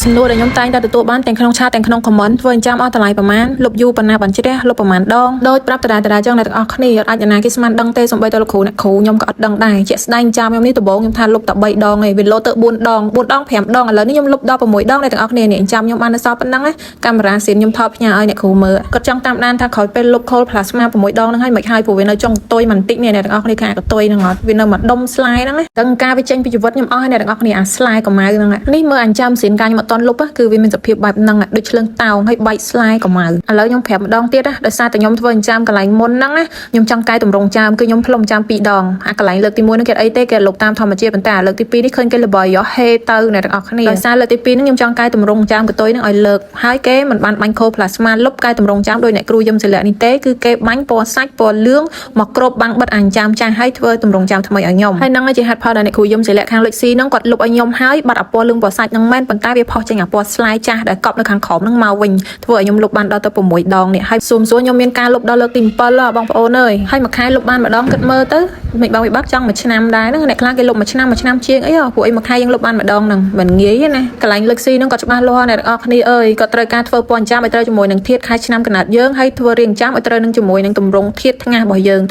សំណួរដែលខ្ញុំតែងតែទទួលបានទាំងក្នុងឆាតទាំងក្នុង comment ធ្វើអញ្ចឹងអស់តម្លៃប្រមាណលុបយូរប៉ុណ្ណាបានជ្រះលុបប្រមាណដងដោយប្រាប់តារាតារាចឹងអ្នកទាំងអស់គ្នាអាចណាគេស្មានដឹងទេសំបីតលោកគ្រូអ្នកគ្រូខ្ញុំក៏អត់ដឹងដែរជាក់ស្ដែងចាំខ្ញុំនេះដំបូងខ្ញុំថាលុបតែ3ដងឯងវាលោទៅ4ដង5ដងឥឡូវនេះខ្ញុំលុបដល់6ដងអ្នកទាំងអស់គ្នានេះចាំខ្ញុំបាននៅសល់ប៉ុណ្ណឹងកាមេរ៉ាសៀនខ្ញុំថតផ្ញើឲ្យអ្នកគ្រូមើលគាត់ចង់តាមដានថាក្រោយពេលលុប cold plasma 6ដងហ្នឹងហើយមិនហើយព្រោះវានៅចុងកតុយមិនតិចនេះអ្នកទាំងអស់គ្នាខាងកតុយហ្នឹងអត់វានៅមួយដុំស្លាយហ្នឹងទាំងការវាចេញពីជីវិតខ្ញុំអស់អ្នកទាំងអស់គ្នាអាស្លាយកម្ៅហ្នឹងនេះមើលអញ្ចាំសៀនកាញខ្ញុំអត់តន់លុបគឺវាមានសភាពបែបហ្នឹងដូចឆ្លងតោងហើយបែកស្លាយកម្ៅឥឡូវខ្ញុំប្រាប់ម្ដងទៀតដោយសារតែខ្ញុំធ្វើអញ្ចាំកន្លែងមុនហ្នឹងខ្ញុំចង់កែតម្រង់ចាមគឺខ្ញុំផ្លុំចាម2ដងអាកន្លែងលើកទី1ហ្នឹងគេអីទេគេលុបតាមធម្មជាតិប៉ុន្តែលើកទី2នេះឃើញគេលបយោហេទៅអ្នកទាំងអស់គ្នាដោយសារលើកទី2ហ្នឹងខ្ញុំចង់កែតម្រង់ចាមកតុយហ្នឹងឲ្យលើកហើយគេមិនបានបាញ់ cold plasma លុបកែតម្រង់ចាមដោយអ្នកគ្រូយឹមសិលានេះទេគឺគេបាញ់ពណ៌សាច់ពណ៌លឿងមកគ្របបាំងបិទអញ្ចាំចាស់ហើយធ្វើតម្រង់ចាមថ្មីឲ្យខ្ញុំហើយហ្នឹងជាហេតុផលដែលអ្នកគ្រូយឹមសិលាខាងលុចស៊ីហ្នឹងគាត់លុបឲ្យខ្ញុំហើយបាត់អាពណ៌លឿងពណ៌សាច់ហ្នឹងមែនប៉ុន្តែវាផុសចេញអាពណ៌ស្លាយចាស់ដែលកប់នៅខាងក្រោមហ្នឹងមកវិញធ្វើឲ្យខ្ញុំលុបបានដល់ទៅ6ដងនេះហើយស៊ូមខ្ញុំមានការលុបដល់លើកទី7បងប្អូនអើយហើយមួយខែលុបបានម្ដងគិតមើលទៅមិនបងវិបាក់ចង់មួយឆ្នាំដែរហ្នឹងអ្នកខ្លះគេលុបមួយឆ្នាំជាងអីព្រោះអីមួយខែយើងលុបបានម្ដងហ្នឹងមិនងាយទេណាកន្លែងលុចស៊ីហ្នឹងគាត់ច្បាស់លាស់អ្នកទាំងអស់គ្នាអើយគាត់ត្រូវការធ្វើពណ៌ចាំឲ្យត្រូវជាមួយនឹងធាតុខែឆ្នាំកណាត់យើងហើយធ្វើរៀងចាំឲ្យត្រូវនឹងជាមួយនឹងទម្រង់ធាតុថ្ងាសរបស់យើង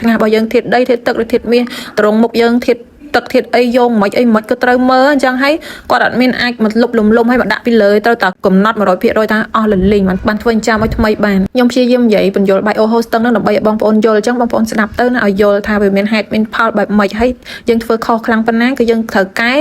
ធាតុដីធាតុទឹកឬធាតុមាសត្រង់មុខយើងធាតុទឹកធាតុអីយងមិនអីមិនក៏ត្រូវមើលអញ្ចឹងហើយគាត់អត់មានអាចមកលុបលំឲ្យមកដាក់ពីលើត្រូវតែកំណត់ 100% ថាអស់លលីងបានធ្វើអញ្ចឹងឲ្យថ្មីបានខ្ញុំព្យាយាមនិយាយបញ្យល់ bio hosting ហ្នឹងដើម្បីឲ្យបងប្អូនយល់អញ្ចឹងបងប្អូនស្ដាប់ទៅណាឲ្យយល់ថាវាមានហេតុមានផលបែបម៉េចហើយយើងធ្វើខុសខ្លាំងប៉ុណ្ណាគឺយើងត្រូវកែ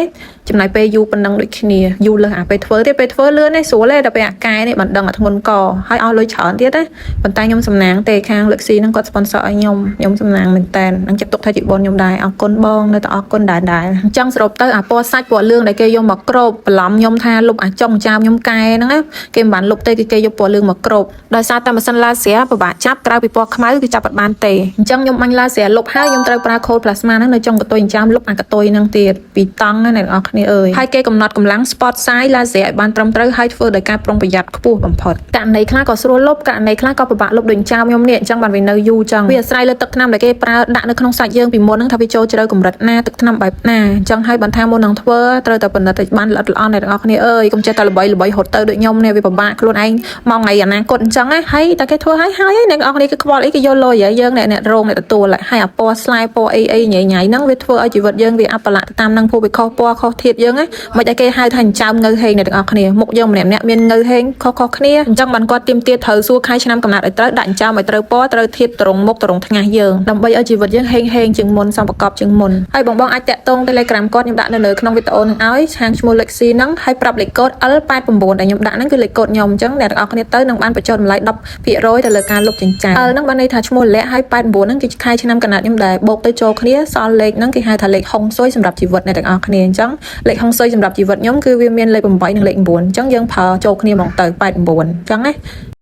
ចំណាយពេលយូរប៉ុណ្ណឹងដូចគ្នាយូរលើអាពេលធ្វើទៀតពេលធ្វើលឿនទេស្រួលទេដល់ពេលអាកែនេះមិនដឹងអាធ្ងន់កហើយអស់លុយច្រើនទៀតណាប៉ុន្តែខ្ញុំសំណាងទេខាងលឹកស៊ីហ្នឹងគាត់ sponsor ឲ្យខ្ញុំសំណាងមែនតើនឹងចាត់ទុកថាជាបុណ្យខ្ញុំដែរអរគុណបងនៅតែអរគុណដែរអញ្ចឹងសរុបទៅអាពណ៌សាច់ពណ៌លឿងដែលគេយកមកគ្របបន្លំខ្ញុំថាលុបអាចុងចាមខ្ញុំកែហ្នឹងណាគេមិនបានលុបទេគឺគេយកពណ៌លឿងមកគ្របដោយសារតែម៉ាស៊ីនឡាស៊ែពិបាកចាប់ក្រៅពីពណ៌ខ្មៅគឺចាប់អត់បានទេអញ្ចឹងខ្ញុំបាញ់ឡាស៊ែលុបហើយខ្ញុំត្រូវប្រើ cold plasma ហ្នឹងនៅចុងកតុយអញ្ចាំលុបអាកតុយហ្នឹងទៀតពីតង់ណាអ្នកនរគ្នាអើយហើយគេកំណត់កម្លាំង spot size ឡាស៊ែឲ្យបានត្រឹមត្រូវហើយធ្វើដោយការប្រុងប្រយ័ត្នខ្ពស់បំផុតករណីខ្លះក៏ស្រួលលុបករណីខ្លះក៏ពិបាកលុបដូចចាមខ្ញុំនេះអញ្ចឹងបានវានៅយូរអញ្ចឹងវាអាស្រ័យលើទឹកថ្នាំដែលគេប្រើដាក់នៅក្នុងសាច់យើងពីមុនហ្នឹងថាវាចូលជ្រៅកម្រិតណាទឹកថ្នាំបែបណាអញ្ចឹងហើយបន្ថែមមុននឹងធ្វើត្រូវតែបណ្ឌិតឲ្យបានល្អិតល្អន់អ្នកទាំងអស់គ្នាអើយកុំចេះតែល្បីហត់ទៅដូចខ្ញុំនេះវាពិបាកខ្លួនឯងមកថ្ងៃអនាគតអញ្ចឹងណាហើយតែគេធ្វើហើយអ្នកទាំងអស់គ្នាគឺខ្វល់អីគេយកលុយហើយយើងអ្នករងអ្នកទទួលហើយអាពណ៌ស្លាយពណ៌អីញ៉ៃហ្នឹងវាធ្វើឲ្យជីវិតយើងវាអបលៈទៅតាមនឹងភពវាខុសពណ៌ខុសធាតុយើងណាមិនឲ្យគេហៅថាអញ្ចើមងើហេងអ្នកទាំងអស់គ្នាមុខយើងម្នាក់មានងើហេងខុសគ្នាអញ្ចឹងបានគាត់ទៀមទាត្រូវសួរខែឆ្នាំកំណត់ឲ្យត្រូវដាក់អញ្ចើមឲ្យត្រូវពណ៌ត្រូវធាតុត្រង់មុខត្រង់ថ្ងាសយើងដើម្បីឲ្យជីវិតយើងហេងជាងមុនសំប្រកបជាងមុនហើយបងអាចតាក់ទង Telegram គាត់ខ្ញុំដាក់នៅក្នុងវីដេអូនឹងឲ្យខាងឈ្មោះ Lexi ហ្នឹងហើយប្រាប់លេខកូដ L89 ដែលខ្ញុំដាក់ហ្នឹងគឺលេខកូដខ្ញុំអញ្ចឹងអ្នកទាំងអស់គ្នាទៅនឹងបានបញ្ចុះតម្លៃ 10% ទៅលើការលុបចិញ្ចើម L ហ្នឹងបានន័យថាឈ្មោះលក្ខហើយ89ហ្នឹងគឺខែឆ្នាំកណាត់ខ្ញុំដែលបូកទៅចូលគ្នាសល់លេខហ្នឹងគេហៅថាលេខហុងស៊ុយសម្រាប់ជីវិតអ្នកទាំងអស់គ្នាអញ្ចឹងលេខហុងស៊ុយសម្រាប់ជីវិតខ្ញុំគឺវាមានលេខ8និងលេខ9អញ្ចឹងយើងប្រើចូលគ្នាហ្មងទៅ89អញ្ចឹងណា